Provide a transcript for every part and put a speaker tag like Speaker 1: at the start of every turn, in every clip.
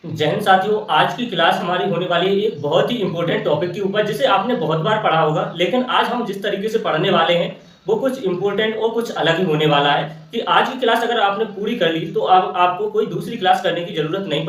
Speaker 1: जय हिंद साथियों, आज की क्लास हमारी होने वाली है एक बहुत ही इंपॉर्टेंट टॉपिक के ऊपर जिसे आपने बहुत बार पढ़ा होगा। लेकिन आज हम जिस तरीके से पढ़ने वाले हैं वो कुछ इंपॉर्टेंट और कुछ अलग ही होने वाला है कि आज की क्लास अगर आपने पूरी कर ली तो अब आपको कोई दूसरी क्लास करने की जरूरत नहीं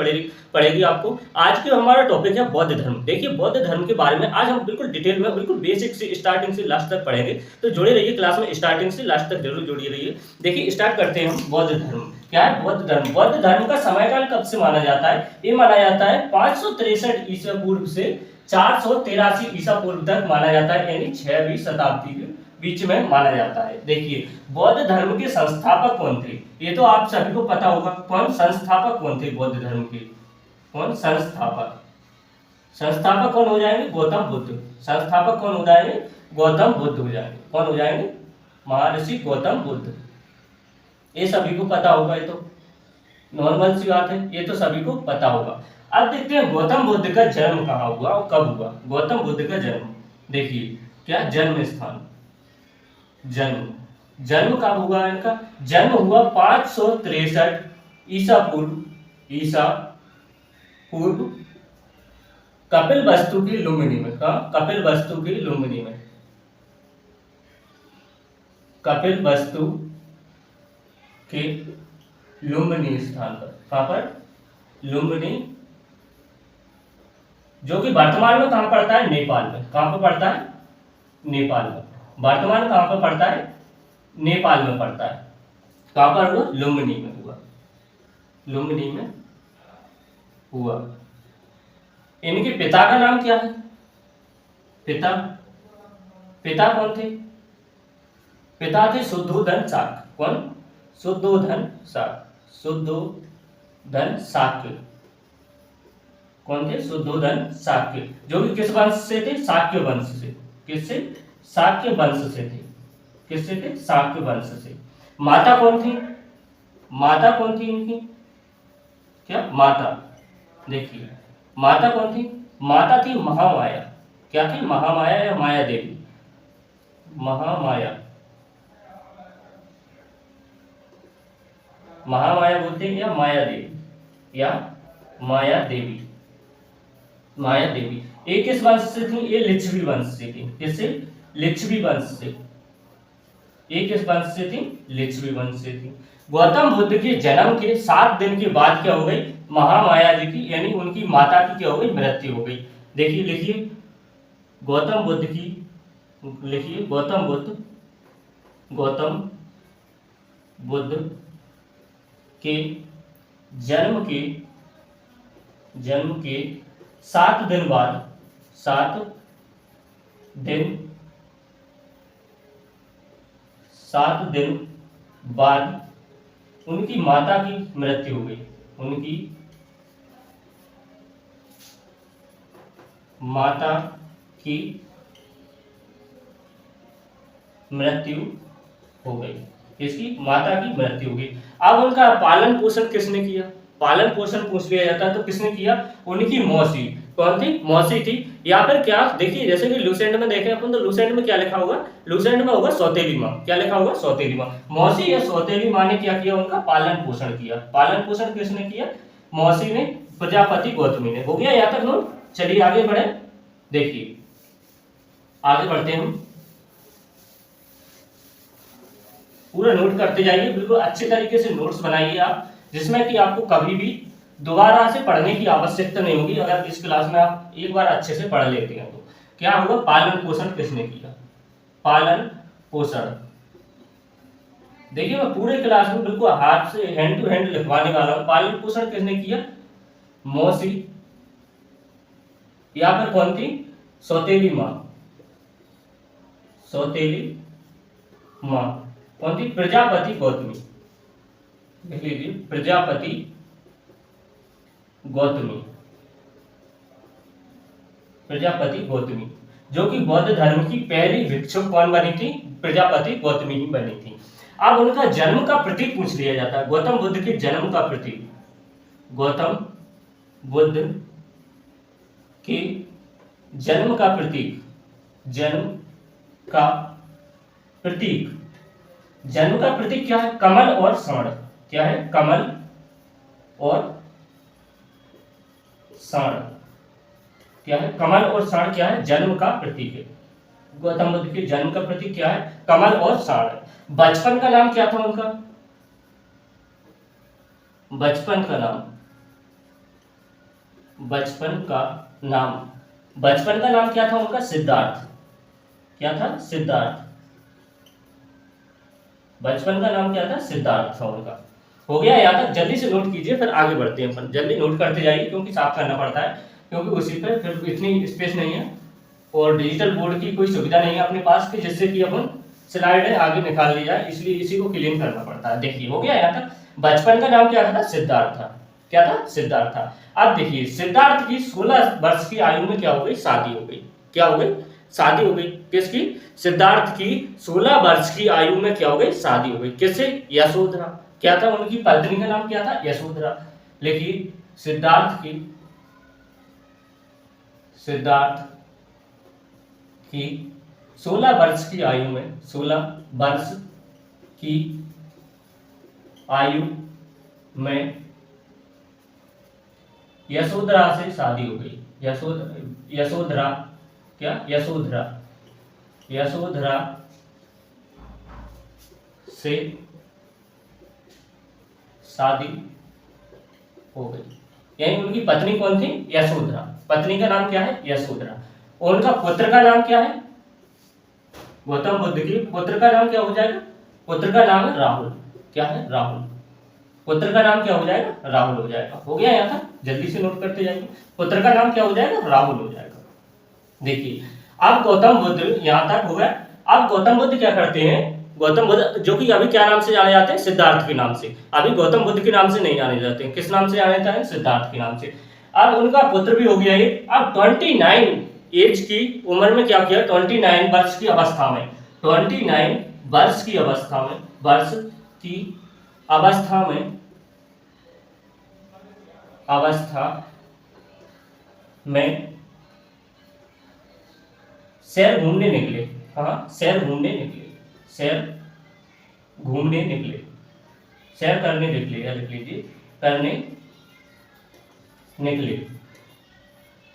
Speaker 1: पड़ेगी आपको। आज के हमारा टॉपिक है बौद्ध धर्म। देखिए, बौद्ध धर्म के बारे में आज हम बिल्कुल डिटेल में, बिल्कुल बेसिक से स्टार्टिंग से लास्ट तक पढ़ेंगे। तो जुड़े रहिए क्लास में, स्टार्टिंग से लास्ट तक जरूर जुड़े रहिए। देखिए, स्टार्ट करते हैं हम। बौद्ध धर्म क्या है? बौद्ध धर्म, बौद्ध धर्म का समयकाल कब से माना जाता है? ये माना जाता है 563 ईसा पूर्व से 483 ईसा पूर्व तक माना जाता है, यानी 6वीं शताब्दी के बीच में माना जाता है। देखिए, बौद्ध धर्म के संस्थापक कौन थे? ये तो आप सभी को पता होगा। कौन संस्थापक कौन थे बौद्ध धर्म के? कौन संस्थापक? संस्थापक कौन हो जाएंगे? गौतम बुद्ध। संस्थापक कौन हो जाएंगे? गौतम बुद्ध हो जाएंगे। कौन हो जाएंगे? महर्षि गौतम बुद्ध। ये सभी को पता होगा, ये तो नॉर्मल सी बात है, ये तो सभी को पता होगा। अब देखते हैं गौतम बुद्ध का जन्म कहाँ हुआ और कब हुआ। गौतम बुद्ध का जन्म, देखिए क्या जन्म स्थान, जन्म जन्म कब हुआ इनका? जन्म हुआ 563 ईसा पूर्व कपिल वस्तु की लुम्बिनी में। कहाँ? कपिल वस्तु की लुम्बिनी में। कपिल वस्तु के लुम्बिनी स्थान पर। कहां पर? लुम्बिनी, जो कि वर्तमान में कहां पड़ता है? नेपाल में। कहां पर पड़ता है? नेपाल में। वर्तमान कहां पर पड़ता है? नेपाल में पड़ता है। कहां पर हुआ? लुम्बिनी में हुआ। लुम्बिनी में हुआ। इनके पिता का नाम क्या है? पिता पिता कौन थे? पिता थे शुद्धोधन शाक्य। कौन? शुद्धोधन शाक्य। शुद्धोधन शाक्य। कौन थे? शुद्धोधन शाक्य, जो कि किस वंश से थे? शाक्य वंश से। किससे? शाक्य वंश से थे। किससे थे? शाक्य वंश से। माता कौन थी? माता कौन थी इनकी? क्या माता? देखिए, माता कौन थी? माता थी महामाया। क्या थी? महामाया या माया देवी। महामाया, महामाया बोलते हैं, या माया देवी, या माया देवी। माया देवी ये किस वंश से थी? ये लिच्छवी वंश से थी। किससे? लिच्छवी वंश से। ये किस वंश से थी? लिच्छवी वंश से थी। गौतम बुद्ध के जन्म के 7 दिन के बाद क्या हो गई? महामाया जी की, यानी उनकी माता की क्या हो गई? मृत्यु हो गई। देखिए, लिखिए गौतम बुद्ध की, लिखिए गौतम बुद्ध के जन्म के 7 दिन बाद, 7 दिन 7 दिन बाद उनकी माता की मृत्यु हो गई। उनकी माता की मृत्यु हो गई। इसकी माता की मृत्यु हो गई। अब उनका पालन पोषण किसने किया? पालन पोषण पूछ लिया जाता है तो किसने किया? उनकी मौसी। कौन थी? मौसी थी। या फिर क्या, देखिए जैसे कि लूसेंट में देखें अपन, तो लूसेंट में क्या लिखा होगा? लूसेंट में होगा सौतेली माँ। क्या लिखा होगा? सौतेली माँ। मौसी या सौतेली माँ ने क्या किया? उनका पालन पोषण किया। पालन पोषण किसने किया? मौसी ने, प्रजापति गौतमी ने। हो गया यहाँ तक नोट? चलिए आगे बढ़े। देखिए आगे बढ़ते हैं हम, पूरा नोट करते जाइए। बिल्कुल अच्छे तरीके से नोट्स बनाइए आप, जिसमें कि आपको कभी भी दोबारा से पढ़ने की आवश्यकता नहीं होगी। अगर इस क्लास में आप एक बार अच्छे से पढ़ लेते हैं तो क्या होगा? पालन पोषण किसने किया? पालन पोषण, देखिए मैं पूरे क्लास में बिल्कुल हाथ से हैंड टू हैंड लिखवाने वाला हूं। पालन पोषण किसने किया? मौसी, या फिर कौन थी? सौतेली माँ। सौतेली माँ कौन थी? प्रजापति गौतमी। देख लीजिए, प्रजापति गौतमी। प्रजापति गौतमी, जो कि बौद्ध धर्म की पहली भिक्षुक कौन बनी थी? प्रजापति गौतमी ही बनी थी। अब उनका जन्म का प्रतीक पूछ लिया जाता है। गौतम बुद्ध के जन्म का प्रतीक, गौतम बुद्ध के जन्म का प्रतीक, जन्म का प्रतीक, जन्म का प्रतीक क्या है? कमल और स्वर्ण। क्या है? कमल और साण क्या है? कमल और साण क्या है? जन्म का प्रतीक है। गौतम बुद्ध के जन्म का प्रतीक क्या है? कमल और साण है। बचपन का नाम क्या था उनका? बचपन का नाम, बचपन का नाम, बचपन का नाम क्या था उनका? सिद्धार्थ। क्या था? सिद्धार्थ। बचपन का नाम क्या था? सिद्धार्थ था उनका। हो गया यहाँ तक? जल्दी से नोट कीजिए, फिर आगे बढ़ते हैं अपन। जल्दी नोट करते जाइए क्योंकि साफ करना पड़ता है, क्योंकि उसी पर फिर इतनी स्पेस नहीं है और डिजिटल बोर्ड की कोई सुविधा नहीं है अपने पास कि जिससे कि अपन स्लाइड है आगे निकाल ली जाए, इसलिए इसी को क्लीन करना पड़ता है। देखिए हो गया यहाँ तक? बचपन का नाम क्या था? सिद्धार्थ था। क्या था? सिद्धार्थ था। अब देखिए सिद्धार्थ की 16 वर्ष की आयु में क्या हो गई? शादी हो गई। क्या हो गई? शादी हो गई। किसकी? सिद्धार्थ की 16 वर्ष की आयु में क्या हो गई? शादी हो गई। किससे? यशोधरा। क्या था उनकी पत्नी का नाम? क्या था? यशोधरा। लेकिन सिद्धार्थ की 16 वर्ष की आयु में, 16 वर्ष की आयु में यशोधरा से शादी हो गई। यशोधरा क्या? यशोधरा से शादी हो गई। यानी उनकी पत्नी कौन थी? यशोधरा। पत्नी का नाम क्या है? यशोधरा। और उनका पुत्र का नाम क्या है? गौतम बुद्ध की पुत्र का नाम क्या हो जाएगा? पुत्र का नाम है राहुल। क्या है? राहुल। पुत्र का नाम क्या हो जाएगा? राहुल हो जाएगा। हो गया यहाँ तक? जल्दी से नोट करते जाइए। पुत्र का नाम क्या हो जाएगा? राहुल हो जाएगा। देखिए अब गौतम बुद्ध, यहाँ तक हो गया। अब गौतम बुद्ध क्या करते हैं? गौतम बुद्ध जो कि अभी क्या नाम से जाने जाते हैं? सिद्धार्थ के नाम से। अभी गौतम बुद्ध के नाम से नहीं जाने जाते हैं। किस नाम से जाने जाते हैं? सिद्धार्थ के नाम से। अब उनका पुत्र भी हो गया ये। अब 29 एज की उम्र में क्या किया? 29 वर्ष की अवस्था में, 29 वर्ष की अवस्था में, वर्ष की अवस्था में, अवस्था में शहर घूमने निकले। हाँ, शहर घूमने निकले, शहर घूमने निकले, शहर करने निकले, या लिख लीजिए करने निकले।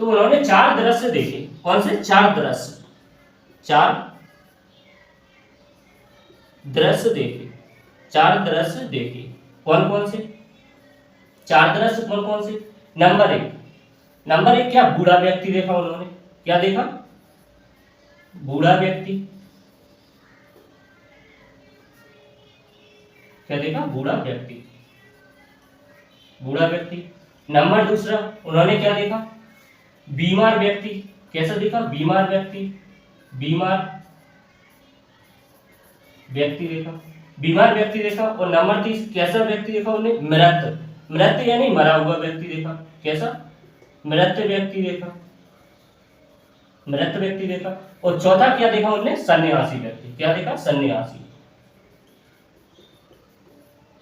Speaker 1: तो उन्होंने 4 दृश्य देखे। कौन से? 4 दृश्य, 4 दृश्य देखे, 4 दृश्य देखे। कौन कौन से 4 दृश्य? कौन कौन से? नंबर एक क्या? बूढ़ा व्यक्ति देखा उन्होंने। क्या देखा? बूढ़ा व्यक्ति। क्या देखा? बूढ़ा व्यक्ति, बूढ़ा व्यक्ति। नंबर दूसरा उन्होंने क्या देखा? बीमार व्यक्ति। कैसा देखा? बीमार व्यक्ति, बीमार व्यक्ति देखा, बीमार व्यक्ति देखा। और नंबर 3 कैसा व्यक्ति देखा उन्हें? मृत, मृत यानी मरा हुआ व्यक्ति देखा। कैसा? मृत व्यक्ति देखा, मृत व्यक्ति देखा। और चौथा क्या देखा उन्होंने? सन्यासी व्यक्ति। क्या देखा? सन्यासी।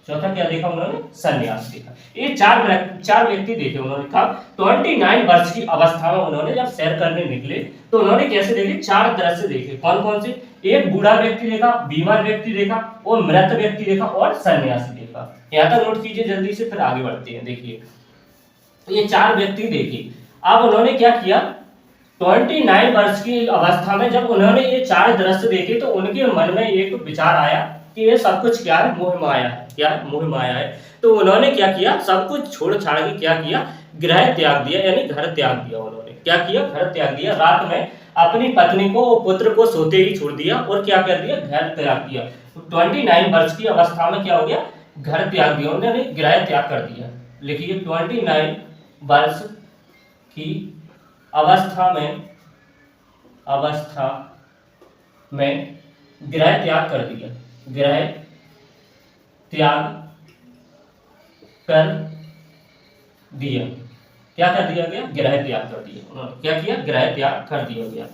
Speaker 1: चौथा क्या देखा उन्होंने? सन्यास देखा। ये चार व्यक्ति देखे उन्होंने। कब? 29 वर्ष की अवस्था में उन्होंने जब सैर करने निकले तो उन्होंने कैसे देखे? 4 दृश्य देखे। कौन कौन से? एक बूढ़ा व्यक्ति देखा, बीमार व्यक्ति देखा, और मृत व्यक्ति देखा, और सन्यासी देखा। यहाँ तक नोट कीजिए जल्दी से, फिर आगे बढ़ते हैं। देखिए ये 4 व्यक्ति देखे। अब उन्होंने क्या किया? 29 वर्ष की अवस्था में जब उन्होंने ये 4 दृश्य देखे तो उनके मन में एक विचार आया कि ये सब कुछ क्या है? मोह माया है। क्या है? मोह माया है। तो उन्होंने क्या किया? सब कुछ छोड़ छाड़ के क्या किया? गृह त्याग दिया, यानी घर त्याग दिया। उन्होंने क्या किया? घर त्याग दिया। रात में अपनी पत्नी को और पुत्र को सोते ही छोड़ दिया और क्या कर दिया? घर त्याग दिया। तो 29 वर्ष की अवस्था में क्या हो गया? घर त्याग दिया, उन्होंने गृह त्याग कर दिया। लिखिए 29 वर्ष की अवस्था में गृह त्याग कर दिया, गृह त्याग कर दिया। क्या कर दिया गया? गृह त्याग कर दिया। उन्होंने क्या किया? गृह त्याग कर दिया गया।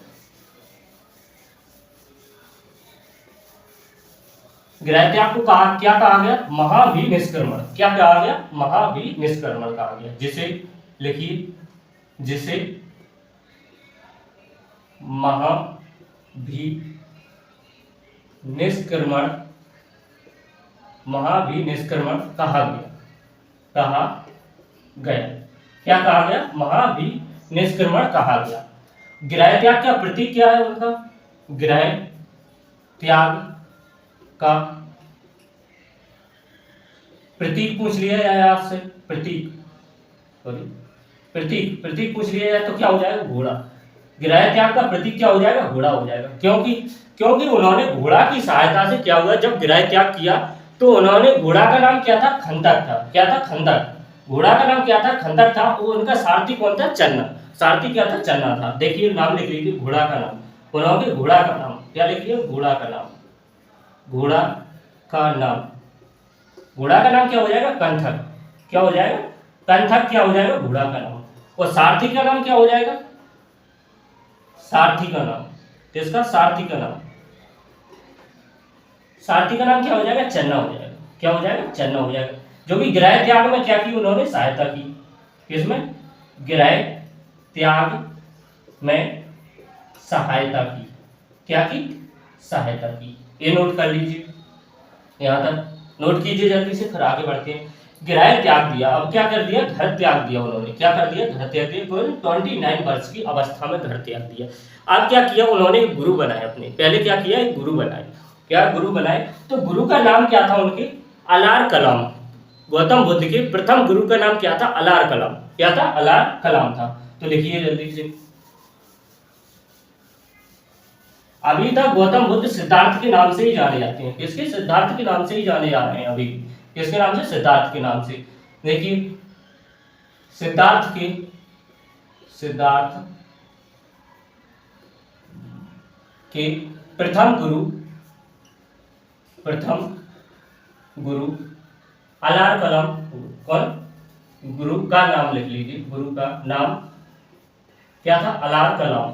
Speaker 1: गृह त्याग को क्या कहा गया? महाभिनिष्क्रमण। क्या कहा गया? महाभिनिष्क्रमण कहा गया। जिसे लिखिए, जिसे महाभिनिष्क्रमण कहा गया। क्या कहा गया, महाभिनिष्क्रमण कहा गया। गृह त्याग का प्रतीक क्या है उनका, गृह त्याग का प्रतीक पूछ लिया जाए आपसे, प्रतीक सॉरी प्रतीक प्रतीक पूछ लिया जाए तो क्या हो जाएगा, घोड़ा। गृह त्याग का प्रतीक क्या हो जाएगा, घोड़ा हो जाएगा। क्योंकि क्योंकि उन्होंने घोड़ा की सहायता से क्या हुआ, जब गृह त्याग किया तो उन्होंने, घोड़ा का नाम क्या था, खंदक था। क्या था, खंदक। घोड़ा का नाम क्या था, खंदक था। वो उनका सारथी कौन था, चन्ना। सारथी क्या था, चन्ना था। देखिए नाम लिख लीजिए, घोड़ा का नाम, उन्होंने घोड़ा का नाम क्या लिखिए, घोड़ा का नाम, घोड़ा का नाम। घोड़ा का नाम क्या हो जाएगा, कंथक। क्या हो जाएगा, कंथक क्या हो जाएगा, घोड़ा का नाम। और सारथी का नाम क्या हो जाएगा, सारथी का नाम। किसका, सारथी का नाम। सारथी का नाम क्या हो जाएगा, चन्ना हो जाएगा। क्या हो जाएगा, चन्ना हो जाएगा। जो कि गृह त्याग में क्या की उन्होंने, सहायता की। किसमें, गृह त्याग में सहायता की। क्या की, सहायता की। ये नोट कर लीजिए, यहां तक नोट कीजिए जल्दी से, फिर आगे बढ़ते हैं। गृह त्याग दिया, अब क्या कर दिया, घर त्याग दिया उन्होंने। क्या कर दिया, घर त्याग दिया। 29 वर्ष की अवस्था में घर त्याग दिया। अब क्या किया उन्होंने, एक गुरु बनाए अपने। पहले क्या किया, एक गुरु बनाए। क्या गुरु बनाए, तो गुरु का नाम क्या था उनके, अलार कलाम। गौतम बुद्ध के प्रथम गुरु का नाम क्या था, अलार कलाम। क्या था, अलार कलाम था। तो लिखिए जल्दी से। अभी तक गौतम बुद्ध सिद्धार्थ के नाम से ही जाने जाते हैं। किसके, सिद्धार्थ के नाम से ही जाने जा रहे हैं अभी। किसके नाम से, सिद्धार्थ के नाम से। देखिए सिद्धार्थ के प्रथम गुरु अलार कलाम। कौन, गुरु का नाम लिख लीजिए, गुरु का नाम क्या था, अलार कलाम।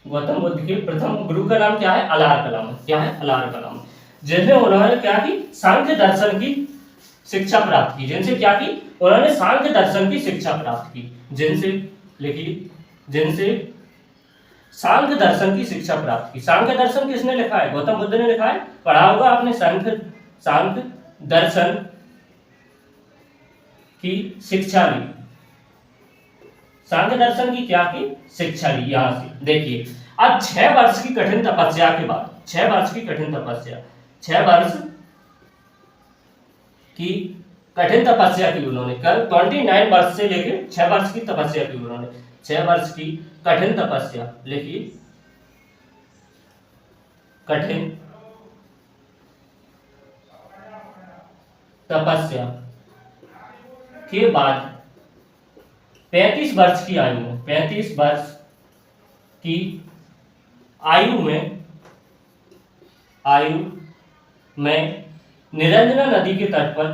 Speaker 1: गौतम बुद्ध के प्रथम गुरु का नाम क्या है, अलार कलाम। क्या है, अलार कलाम। जिनसे उन्होंने क्या की, सांख्य दर्शन की शिक्षा प्राप्त की। जिनसे क्या की, उन्होंने सांख्य दर्शन की शिक्षा प्राप्त की। जिनसे, लिखिए, जिनसे सांख्य दर्शन की शिक्षा प्राप्त की। सांख्य दर्शन किसने लिखा है, गौतम बुद्ध ने लिखा है। पढ़ा होगा आपने, सांख्य दर्शन की शिक्षा ली। सांख्य दर्शन की क्या की, शिक्षा ली। यहां से देखिए, अब 6 वर्ष की कठिन तपस्या के बाद, 6 वर्ष की कठिन तपस्या, 6 वर्ष की कठिन तपस्या की उन्होंने। कल 29 वर्ष से लेकर 6 वर्ष की तपस्या की उन्होंने। 6 वर्ष की कठिन तपस्या, लिखिए, कठिन तपस्या के बाद 35 वर्ष की आयु में, 35 वर्ष की आयु में निरंजना नदी के तट पर,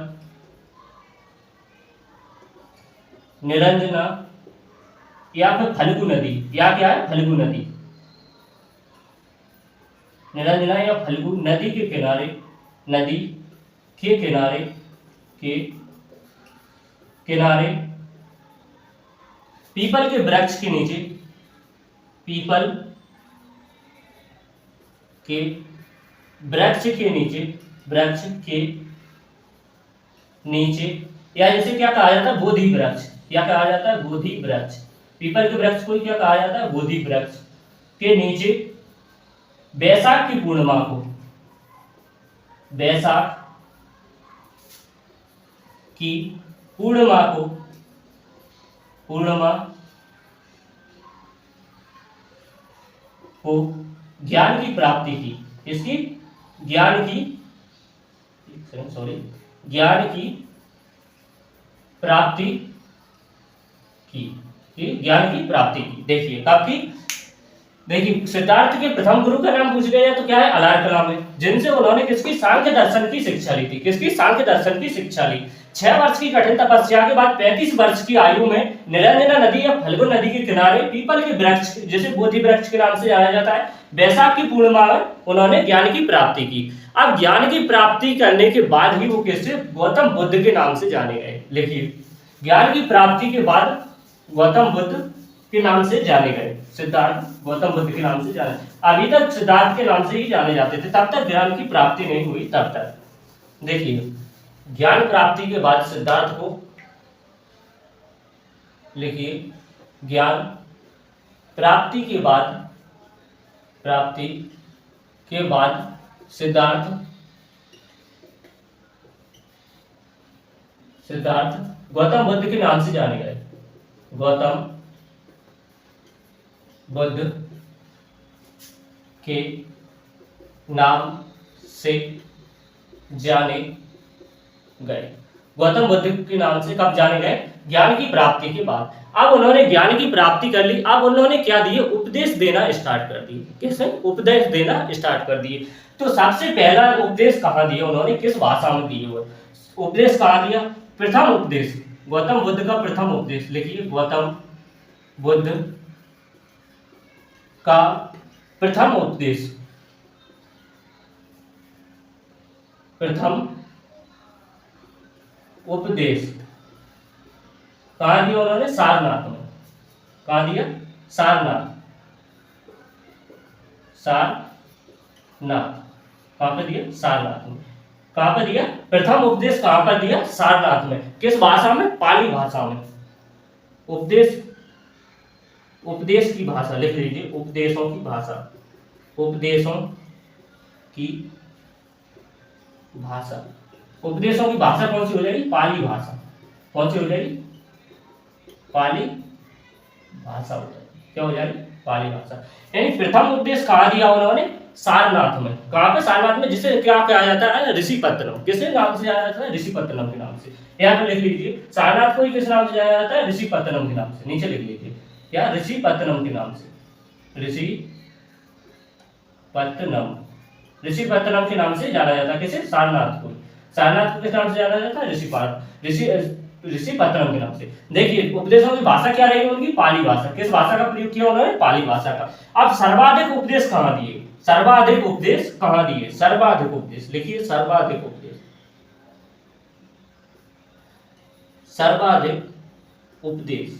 Speaker 1: निरंजना या फिर फल्गु नदी, या क्या है, फल्गु नदी, निरंजना या फल्गु नदी के किनारे, नदी के किनारे, के किनारे पीपल के वृक्ष के नीचे, पीपल के वृक्ष के नीचे, वृक्ष के नीचे, या जैसे क्या कहा जाता है, बोधि वृक्ष। क्या कहा जाता है, बोधि वृक्ष। पीपल के वृक्ष को क्या कहा जाता है, बोधि वृक्ष के नीचे बैसाख की पूर्णिमा को, बैसाख की पूर्णिमा को, पूर्णिमा को ज्ञान की प्राप्ति की। इसकी, ज्ञान की, ज्ञान की प्राप्ति की, ज्ञान की प्राप्ति की। देखिए कब की, देखिए सिद्धार्थ के प्रथम गुरु का नाम पूछ लिया जाए तो क्या है, अलार कलाम है। जिनसे उन्होंने किसकी, सांख्य दर्शन की शिक्षा ली थी। किसकी, सांख्य दर्शन की शिक्षा ली। 6 वर्ष की कठिन तपस्या के बाद 35 वर्ष की आयु में निरंजना नदी या फल्गु नदी के किनारे पीपल के वृक्ष, जिसे बोधि वृक्ष के नाम से जाना जाता है, बैसाख की पूर्णिमा में उन्होंने ज्ञान की प्राप्ति की। अब ज्ञान की प्राप्ति करने के बाद ही वो किससे, गौतम बुद्ध के नाम से जाने गए। लिखिए, ज्ञान की प्राप्ति के बाद गौतम बुद्ध के नाम से जाने गए। सिद्धार्थ गौतम बुद्ध के नाम से जाने, अभी तक सिद्धार्थ के नाम से ही जाने जाते थे, तब तक ज्ञान की प्राप्ति नहीं हुई तब तक। देखिए, ज्ञान प्राप्ति के बाद सिद्धार्थ को लिखिए। ज्ञान प्राप्ति के बाद, प्राप्ति के बाद सिद्धार्थ गौतम बुद्ध के नाम से जाने गए। गौतम बुद्ध के नाम से जाने गए। गौतम बुद्ध के नाम से कब जाने गए? ज्ञान की प्राप्ति के बाद। अब उन्होंने ज्ञान की प्राप्ति कर ली, अब उन्होंने क्या दिए? उपदेश देना स्टार्ट कर दिए। किसने? उपदेश देना स्टार्ट कर दिए। तो सबसे पहला उपदेश कहाँ दिया उन्होंने? किस भाषा में दिए हुए? उपदेश कहाँ दिया? प्रथम उपदेश, गौतम बुद्ध का प्रथम उपदेश लिखिए। गौतम बुद्ध का प्रथम उपदेश, प्रथम उपदेश कहाँ दिया उन्होंने? सारनाथ में। कहाँ दिया? सारनाथ। सारनाथ कहाँ पे दिया? सारनाथ में। कहाँ पे दिया? प्रथम उपदेश कहाँ पर दिया? सारनाथ में। किस भाषा में? पाली भाषा में। उपदेश, उपदेश की भाषा लिख लीजिए। उपदेशों की भाषा, उपदेशों की भाषा। उपदेशों की भाषा कौन सी हो जाएगी? पाली भाषा। कौन सी हो जाएगी? पाली भाषा हो जाएगी। क्या हो जाएगी? पाली भाषा। यानी प्रथम उपदेश कहाँ दिया उन्होंने? सारनाथ में। कहाँ पे? सारनाथ में, जिसे क्या कहा जाता है? ऋषिपत्तनम। किसके नाम से जाना जाता है? ऋषिपत्तनम के नाम से। यहाँ पे लिख लीजिए, सारनाथ को ही किस नाम से जाना जाता है? ऋषिपत्तनम के नाम से। नीचे लिख लीजिए, क्या? ऋषिपत्तनम के नाम से। ऋषिपत्तनम, ऋषिपत्तनम के नाम से जाना जाता है। किसे? सारनाथ को। सारनाथ को किस नाम से जाना जाता है? ऋषिपत्तनम के नाम से। देखिए, उपदेशों की भाषा क्या रही उनकी? पाली भाषा। किस भाषा का प्रयोग किया उन्होंने? पाली भाषा का। अब सर्वाधिक उपदेश कहाँ दिए? सर्वाधिक उपदेश कहाँ दिए? सर्वाधिक उपदेश लिखिए। सर्वाधिक उपदेश, सर्वाधिक उपदेश,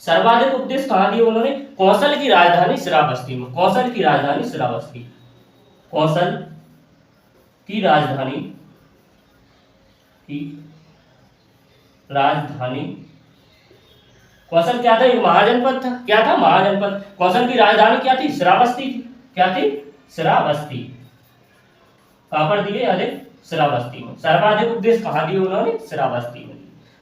Speaker 1: सर्वाधिक उपदेश कहाँ दिए उन्होंने? कौशल की राजधानी श्रावस्ती में। कौशल की राजधानी श्रावस्ती। कौशल की राजधानी, की राजधानी, कौशल क्या था? एक महाजनपद था। क्या था? महाजनपद। कौशल की राजधानी क्या थी? श्रावस्ती थी। क्या थी? श्रावस्ती। कहां पर दिए? अधिक श्रावस्ती में। सर्वाधिक उपदेश कहां दिए उन्होंने? श्रावस्ती में।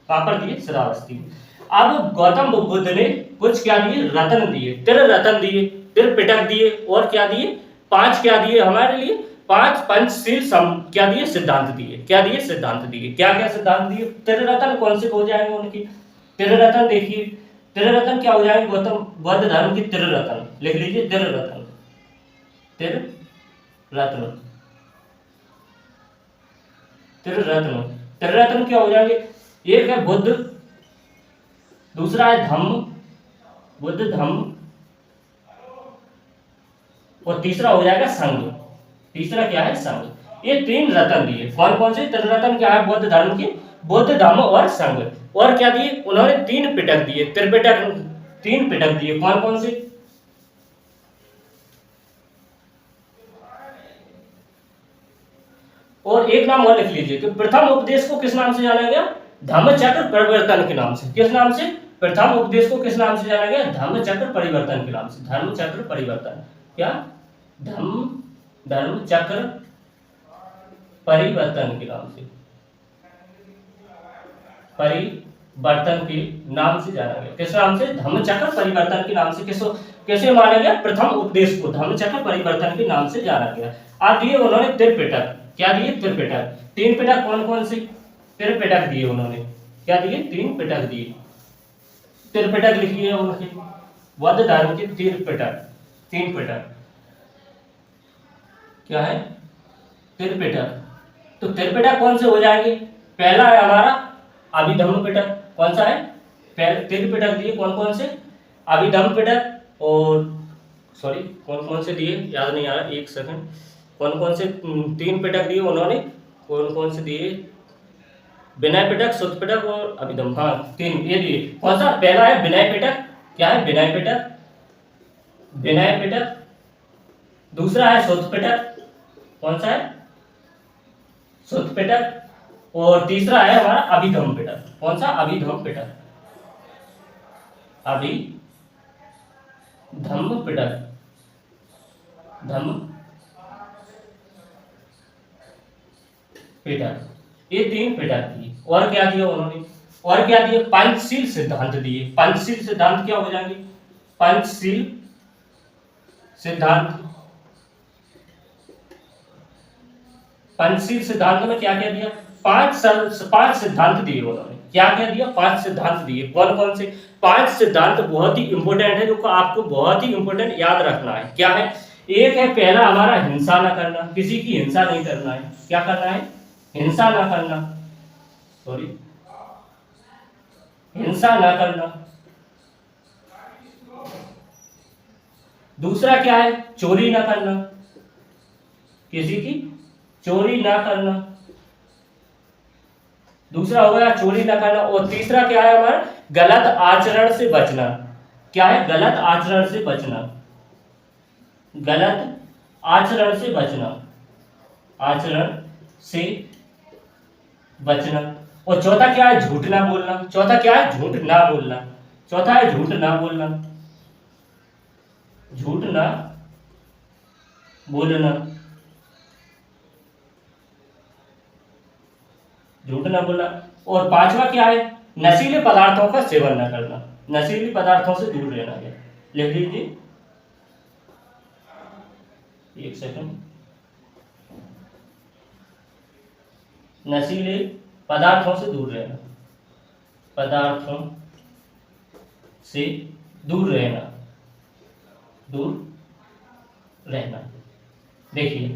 Speaker 1: कहां पर दिए? श्रावस्ती में। अब गौतम बुद्ध ने कुछ क्या दिए? रत्न दिए, रत्न दिए, पिटक दिए, और क्या दिए? 5 क्या दिए हमारे लिए? 5 पंचशील क्या दिए? सिद्धांत दिए। क्या दिए? सिद्धांत दिए। क्या क्या सिद्धांत दिए? रत्न कौन से हो जाएंगे उनकी? रत्न देखिए, रत्न क्या हो जाएंगे? गौतम बुद्ध धर्म की रत्न लिख लीजिए। रत्न, रत्न, रत्न, रत्न क्या हो जाएंगे? एक है बुद्ध, दूसरा है धम्म, बुद्ध धम्म, और तीसरा हो जाएगा संघ। तीसरा क्या है? संघ। ये 3 रत्न दिए। कौन कौन से? रत्न क्या है? बौद्ध धर्म के, बुद्ध धम्म और संघ। और क्या दिए उन्होंने? 3 पिटक दिए। त्रिपिटक, 3 पिटक दिए। कौन कौन से? और एक नाम और लिख लीजिए कि प्रथम उपदेश को किस नाम से जाना गया? धम्मचक्र परिवर्तन के नाम से। किस नाम से? प्रथम उपदेश को किस नाम से जाना गया? धम्मचक्र परिवर्तन के नाम से। धर्मचक्र परिवर्तन। क्या? धर्मचक्र परिवर्तन के नाम से, परिवर्तन के नाम से जाना गया। किस नाम से? धम्मचक्र परिवर्तन के नाम से। कैसे माना गया? प्रथम उपदेश को धम्मचक्र परिवर्तन के नाम से जाना गया। अब दिए उन्होंने त्रिपिटक। क्या दिए? त्रिपिटक। 3 पिटक कौन कौन से? त्रिपिटक दिए उन्होंने। क्या दिए? 3 पिटक दिए। त्रिपिटक लिखिए उनके, बौद्ध धर्म के त्रिपिटक। 3 पिटक क्या है? त्रिपिटक। तो त्रिपिटक कौन से हो जाएंगे? पहला है हमारा अभिधम्म पिटक। कौन सा है? पहले त्रिपिटक दिए। कौन कौन से? अभिधम्म पिटक, और सॉरी कौन कौन से दिए याद नहीं आ रहा, 1 सेकंड। कौन कौन से? 3 पिटक दिए उन्होंने। कौन कौन से दिए? विनय पिटक, सुत्त पिटक और अभिधम्म। हाँ 3 ये दिए। कौन सा? पहला है विनय पिटक। क्या है? विनय पिटक, विनय पिटक। दूसरा है सुत्त पिटक। कौन सा है? शुद्ध पिटक, और तीसरा है हमारा अभिधम पिटक। कौन सा? अभिधम पिटक। अभिधम पिटक, धम पिटक, ये 3 पिटक दिए। और क्या दिया उन्होंने? और क्या दिए? पंचशील सिद्धांत दिए। पंचशील सिद्धांत क्या हो जाएंगे? पंचशील सिद्धांत। पंचशील सिद्धांत में क्या क्या दिया? 5 सिद्धांत दिए उन्होंने। क्या क्या दिया? 5 सिद्धांत दिए। कौन कौन से? 5 सिद्धांत बहुत ही इंपॉर्टेंट है, जो आपको बहुत ही इंपॉर्टेंट याद रखना है। क्या है? एक है पहला हमारा, हिंसा ना करना, किसी की हिंसा नहीं करना है। क्या करना है? हिंसा ना करना, सॉरी, हिंसा ना करना। दूसरा क्या है? चोरी ना करना, किसी की चोरी ना करना। दूसरा हो गया चोरी ना करना। और तीसरा क्या है हमारा? गलत आचरण से बचना। क्या है? गलत आचरण से बचना, गलत आचरण से बचना, आचरण से बचना। और चौथा क्या है? झूठ ना बोलना। चौथा क्या है? झूठ ना बोलना। चौथा है झूठ ना बोलना, झूठ ना बोलना, झूठ ना बोलना। और पांचवा क्या है? नशीले पदार्थों का सेवन न करना, नशीले पदार्थों से दूर रहना है। लिख लीजिए, एक सेकंड। नशीले पदार्थों से दूर रहना, पदार्थों से दूर रहना, दूर रहना। देखिए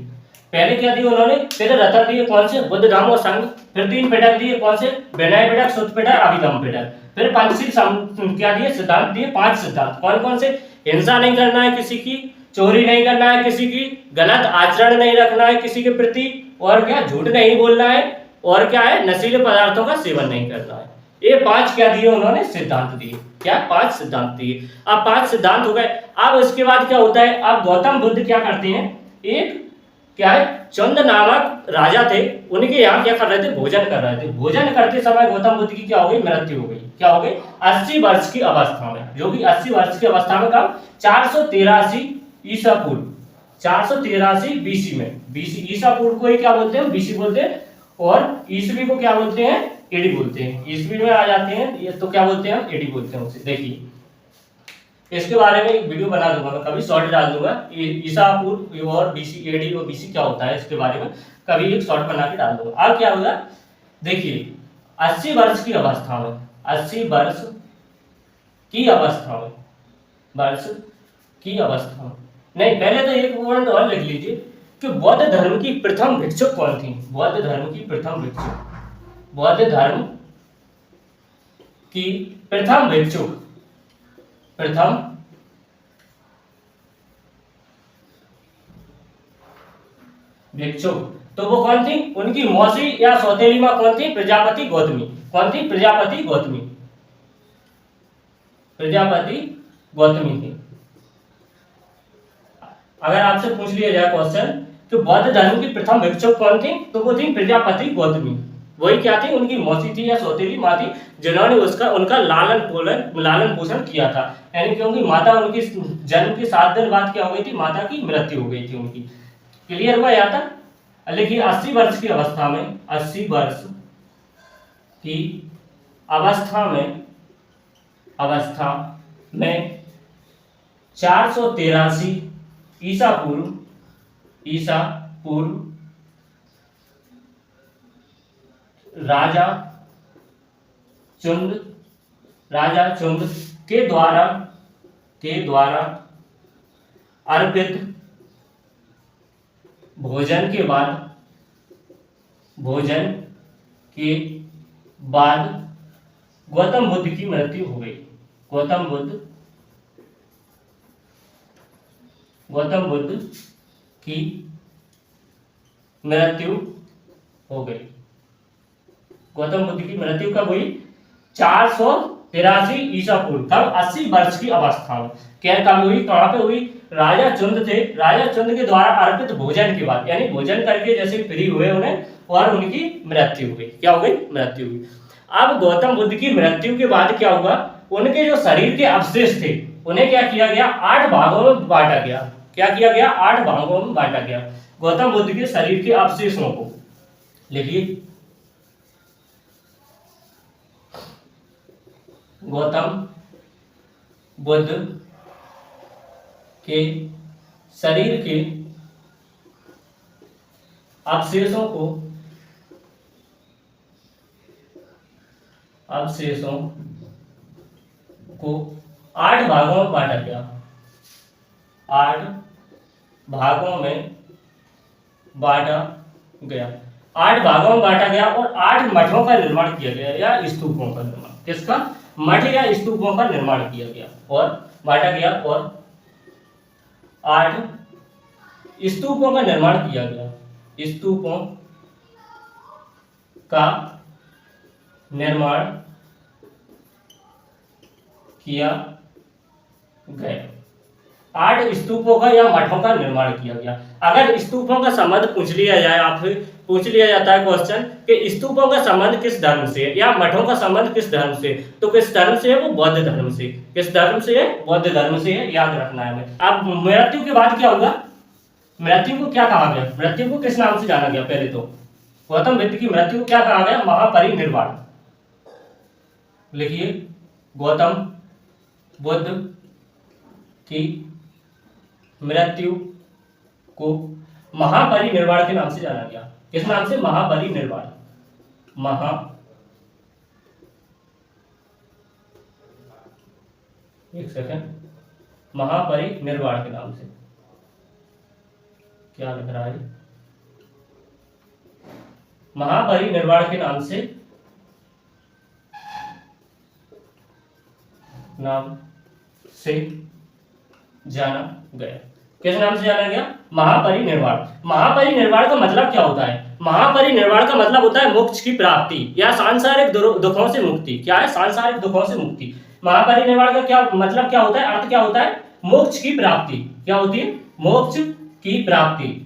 Speaker 1: पहले क्या दिए उन्होंने? पहले रतन दिए, कौन से? बुद्ध धम्म और संघ। फिर 3 पिटक दिए, कौन से? विनय पिटक, शुद्ध पिटक, अभिधम पिटक। फिर पंचशील क्या दिए? सिद्धांत दिए, 5 सिद्धांत। कौन कौन से? हिंसा नहीं करना है किसी की, चोरी नहीं करना है किसी की, गलत आचरण नहीं रखना है किसी के प्रति, और क्या? झूठ नहीं बोलना है, और क्या है? नशीले पदार्थों का सेवन नहीं करना है। ये 5 क्या दिए उन्होंने? सिद्धांत दिए। क्या? 5 सिद्धांत दिए। अब 5 सिद्धांत हो गए। अब इसके बाद क्या होता है? अब गौतम बुद्ध क्या करते हैं? एक क्या है? चंद नामक राजा थे, उनके यहाँ क्या कर रहे थे? भोजन कर रहे थे। भोजन करते समय गौतम बुद्ध की क्या हो गई? मृत्यु हो गई। क्या हो गई? 80 वर्ष की अवस्था में, जो कि 80 वर्ष की अवस्था में, कब? 483 ईसा पूर्व, 483 बीसी में। बीसी, ईसा पूर्व को ही क्या बोलते हैं? बीसी बोलते हैं। और ईसवी को क्या बोलते हैं? एडी बोलते हैं। ईसवी में आ जाते हैं ये तो क्या बोलते हैं? एडी बोलते हैं उसे। देखिए इसके बारे में एक वीडियो बना दूंगा मैं, कभी शॉर्ट डाल दूंगा, ईसा पूर्व और बीसी, एडी और बीसी क्या होता है इसके बारे में कभी एक शॉर्ट बना के डाल दूंगा। अब क्या होगा? देखिए 80 वर्ष की अवस्था में, 80 वर्ष की अवस्था में, वर्ष की अवस्था में, नहीं पहले तो एक पॉइंट और लिख लीजिए कि बौद्ध धर्म की प्रथम भिक्षुक कौन थी? बौद्ध धर्म की प्रथम भिक्षुक, बौद्ध धर्म की प्रथम भिक्षुक, प्रथम भिक्षुक तो वो कौन थी? उनकी मौसी या सौतेली मां कौन थी? प्रजापति गौतमी। कौन थी? प्रजापति गौतमी, प्रजापति गौतमी थी। अगर आपसे पूछ लिया जाए क्वेश्चन कि बौद्ध धर्म की प्रथम भिक्षुक कौन थी, तो वो थी प्रजापति गौतमी। वही क्या थी? उनकी मौसी थी या सौतेली माँ थी, जिन्होंने उनका लालन पोषण किया था। यानी क्योंकि माता उनकी जन्म के 7 दिन बाद क्या हो गई थी? माता की मृत्यु हो गई थी उनकी। क्लियर हुआ यहाँ तक? लेकिन 80 वर्ष की अवस्था में, 80 वर्ष की अवस्था में 483 ईसा पूर्व राजा चुंद के द्वारा अर्पित भोजन के बाद गौतम बुद्ध की मृत्यु हो गई। गौतम बुद्ध की मृत्यु हो गई। गौतम बुद्ध की मृत्यु कब हुई? 483 ईसा पूर्व, कब? 80 वर्ष की अवस्था में। क्या कब हुई? कहां पे हुई? राजा चुंद थे, राजा चुंद के द्वारा अर्पित भोजन के बाद, यानी भोजन करके जैसे फ्री हुए उन्हें, और उनकी मृत्यु हुई। क्या हो गई? मृत्यु हुई। अब गौतम बुद्ध की मृत्यु के बाद क्या हुआ, उनके जो शरीर के अवशेष थे उन्हें क्या किया गया, 8 भागों में बांटा गया। क्या किया गया? 8 भागों में बांटा गया गौतम बुद्ध के शरीर के अवशेषों को। लिखिए, गौतम बुद्ध के शरीर के अवशेषों को 8 भागों में बांटा गया। 8 भागों में बांटा गया। 8 भागों में बांटा गया और 8 मठों का निर्माण किया गया या स्तूपों का निर्माण। किसका? मठ या स्तूपों का निर्माण किया गया और बांटा गया और 8 स्तूपों का निर्माण किया गया। स्तूपों का निर्माण किया गया। 8 स्तूपों का या मठों का निर्माण किया गया। अगर स्तूपों का संबंध पूछ लिया जाए, आपसे पूछ लिया जाता है क्वेश्चन कि स्तूपों का संबंध किस धर्म से है या मठों का संबंध किस धर्म से, तो किस धर्म से है? वो बौद्ध धर्म से। किस धर्म से है? बौद्ध धर्म से है, याद रखना है हमें। अब मृत्यु के बाद क्या होगा? मृत्यु को क्या कहा गया? मृत्यु को किस नाम से जाना गया? पहले तो गौतम बुद्ध की मृत्यु को क्या कहा गया? महापरिनिर्वाण। लिखिए, गौतम बुद्ध की मृत्यु को महापरिनिर्वाण के नाम से जाना गया। किस नाम से? महापरिनिर्वाण। एक सेकंड, महापरिनिर्वाण के नाम से। क्या लिख रहा है? महापरिनिर्वाण के नाम से जाना गया। किस नाम से जाना गया? महापरिनिर्वाण। महापरिनिर्वाण का मतलब क्या होता है? महापरिनिर्वाण का मतलब होता है मोक्ष की प्राप्ति या सांसारिक दुखों से मुक्ति। क्या है? सांसारिक दुखों से मुक्ति। महापरिनिर्वाण का क्या मतलब, क्या होता है, अर्थ क्या होता है? मोक्ष की प्राप्ति। क्या होती है? मोक्ष की प्राप्ति।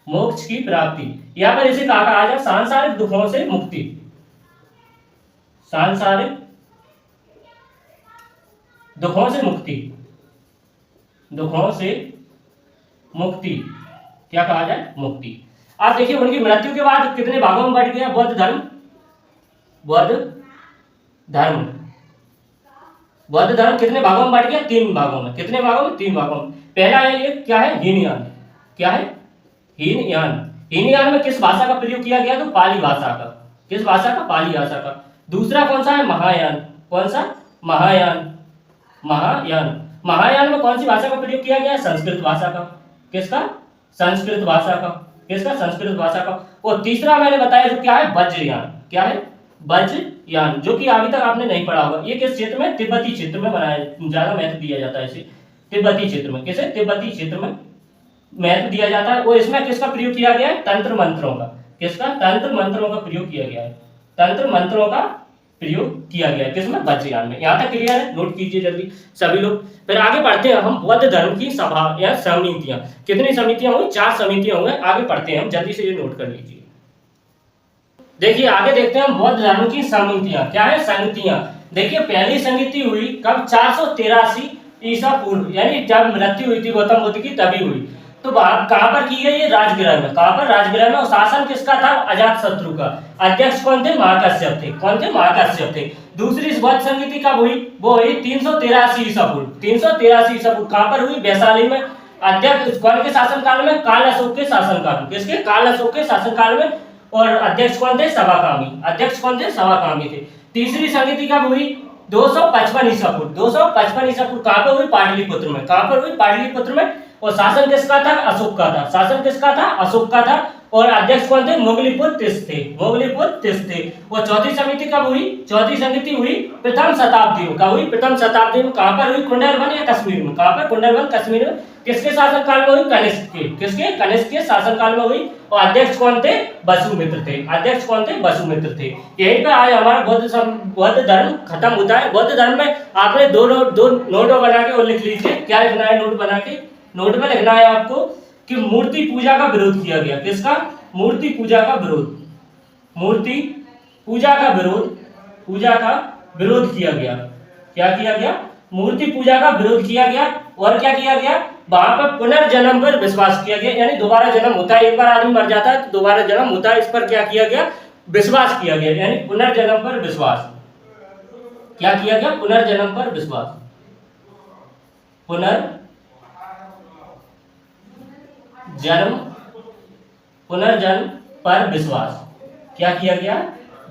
Speaker 1: मोक्ष की प्राप्ति। यहां पर इसे कहा जाए सांसारिक दुखों से मुक्ति। सांसारिक दुखों से मुक्ति। दुखों से मुक्ति क्या कहा जाए? मुक्ति। आप देखिए, उनकी मृत्यु के बाद कितने भागों में बट गया बौद्ध धर्म? बौद्ध धर्म कितने भागों में बट गया? 3 भागों में। कितने भागों में? 3 भागों में। पहला है ये, क्या है? हीनयान। क्या है? हीनयान। हीनयान में किस भाषा का प्रयोग किया गया? तो पाली भाषा का। किस भाषा का? पाली भाषा का। दूसरा कौन सा है? महायान। कौन सा? महायान। महायान में कौन सी भाषा का प्रयोग किया गया? संस्कृत भाषा का। किसका? संस्कृत भाषा का। किसका? संस्कृत भाषा का। और तीसरा मैंने बताया जो क्या है? वज्रयान। क्या है? वज्रयान, जो कि अभी तक आपने नहीं पढ़ा होगा। ये किस क्षेत्र में? तिब्बती क्षेत्र में बनाया, ज्यादा महत्व दिया जाता है इसे। तिब्बती क्षेत्र में। किसे? तिब्बती क्षेत्र में महत्व दिया जाता है। और इसमें किसका प्रयोग किया गया है? तंत्र मंत्रों का। किसका? तंत्र मंत्रों का प्रयोग किया गया है। तंत्र मंत्रों का प्रयोग किया गया है। किसमें? वज्रयान में। यहां तक क्लियर है? नोट कीजिए जल्दी सभी लोग। फिर आगे पढ़ते हैं हम बौद्ध धर्म की सभा या समितियां। कितनी समितियां हुई? 4 समितियां हुई। आगे पढ़ते हैं हम, जल्दी से ये नोट कर लीजिए। देखिए, आगे देखते हैं हम बौद्ध धर्म की समितियां। क्या है? समितियां। देखिए, पहली समिति हुई कब? 483 ईसा पूर्व, यानी जब मृत्यु हुई थी गौतम बुद्ध की तभी हुई। तो कहां पर की गई? राजगृह में। कहां पर? राजगृह में। और शासन किसका था? अजातशत्रु का। अध्यक्ष कौन थे? महाकश्यप थे। कौन थे? महाकश्यप थे। दूसरी बौद्ध समिति कब हुई? वो हुई 383 ईसा पूर्व। 383 ईसा पूर्व। कहां पर हुई? वैशाली में। अध्यक्ष कौन के शासनकाल में? काल अशोक के शासनकाल में। किसके? काल अशोक के शासनकाल में। और अध्यक्ष कौन थे? सभाकामी। अध्यक्ष कौन थे? सभाकामी थे। तीसरी समिति कब हुई? 255 ईसा पूर्व। 255 ईसा पूर्व। कहां पर हुई? पाटलिपुत्र में। कहां पर हुई? पाटलिपुत्र में। और शासन किसका था? अशोक का था। शासन किसका था? अशोक का था। और अध्यक्ष कौन थे? मोगलीपुत्र तीस थे। मोगलीपुत्र तीस थे। और चौथी समिति कब हुई? चौथी समिति हुई प्रथम शताब्दी में। कब हुई? प्रथम शताब्दी में। कहां पर हुई? कुंडलवन या कश्मीर में। कहां पर? कुंडलवन, कश्मीर में। किसके शासनकाल में हुई? कनिष्क के। किसके? कनिष्क के शासनकाल में हुई। और अध्यक्ष कौन थे? वसुमित्र थे। अध्यक्ष कौन थे? वसुमित्र थे। यहीं पर आज हमारा बौद्ध धर्म खत्म होता है। बौद्ध धर्म में आपने दो नोट बना के और लिख लीजिए। क्या लिखना है नोट बना के? नोट में लिखना है आपको कि मूर्ति पूजा का विरोध किया गया। किसका? मूर्ति पूजा का विरोध, मूर्ति पूजा का विरोध किया गया। क्या किया गया? मूर्ति पूजा का विरोध किया गया। और क्या किया गया? वहां पर पुनर्जन्म पर विश्वास किया गया, यानी दोबारा जन्म होता है, एक बार आदमी मर जाता है तो दोबारा जन्म होता है, इस पर क्या किया गया? विश्वास किया गया, यानी पुनर्जन्म पर विश्वास। क्या किया गया? पुनर्जन्म पर विश्वास, पुनर्जन्म पर विश्वास। क्या किया गया?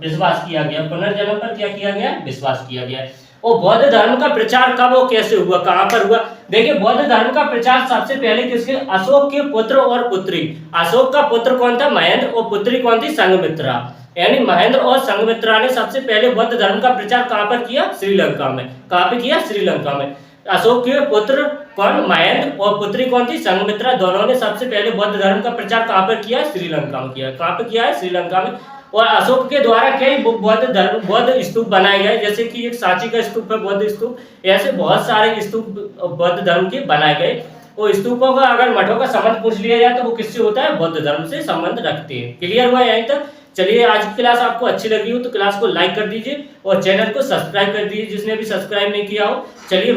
Speaker 1: विश्वास किया गया। पुनर्जन्म पर क्या किया गया? विश्वास किया गया। और बौद्ध धर्म का प्रचार कब और कैसे हुआ, कहां पर हुआ? देखिए, बौद्ध धर्म का प्रचार सबसे पहले किसके? अशोक के पुत्र और पुत्री। अशोक का पुत्र कौन था? महेंद्र। और पुत्री कौन थी? संघमित्रा। यानी महेंद्र और संघमित्रा ने सबसे पहले बौद्ध धर्म का प्रचार कहां पर किया? श्रीलंका में। कहां पे किया? श्रीलंका में। अशोक के पुत्र कौन? महेंद्र। और पुत्री कौन थी? संघमित्रा। दोनों ने सबसे पहले बौद्ध धर्म का प्रचार कहां पर किया? श्रीलंका में किया। कहां पर किया है? श्रीलंका में। और अशोक के द्वारा कई बौद्ध स्तूप बनाए गए, जैसे कि एक सांची का स्तूप है, बौद्ध स्तूप। ऐसे बहुत सारे स्तूप बौद्ध धर्म के बनाए गए। और स्तूपों का अगर मठों का संबंध पूछ लिया जाए तो वो किससे होता है? बौद्ध धर्म से संबंध रखते हैं। क्लियर हुआ यहीं तक? चलिए, आज की क्लास आपको अच्छी लगी हो तो क्लास को लाइक कर दीजिए और चैनल को सब्सक्राइब कर दीजिए जिसने भी सब्सक्राइब नहीं किया हो। चलिए।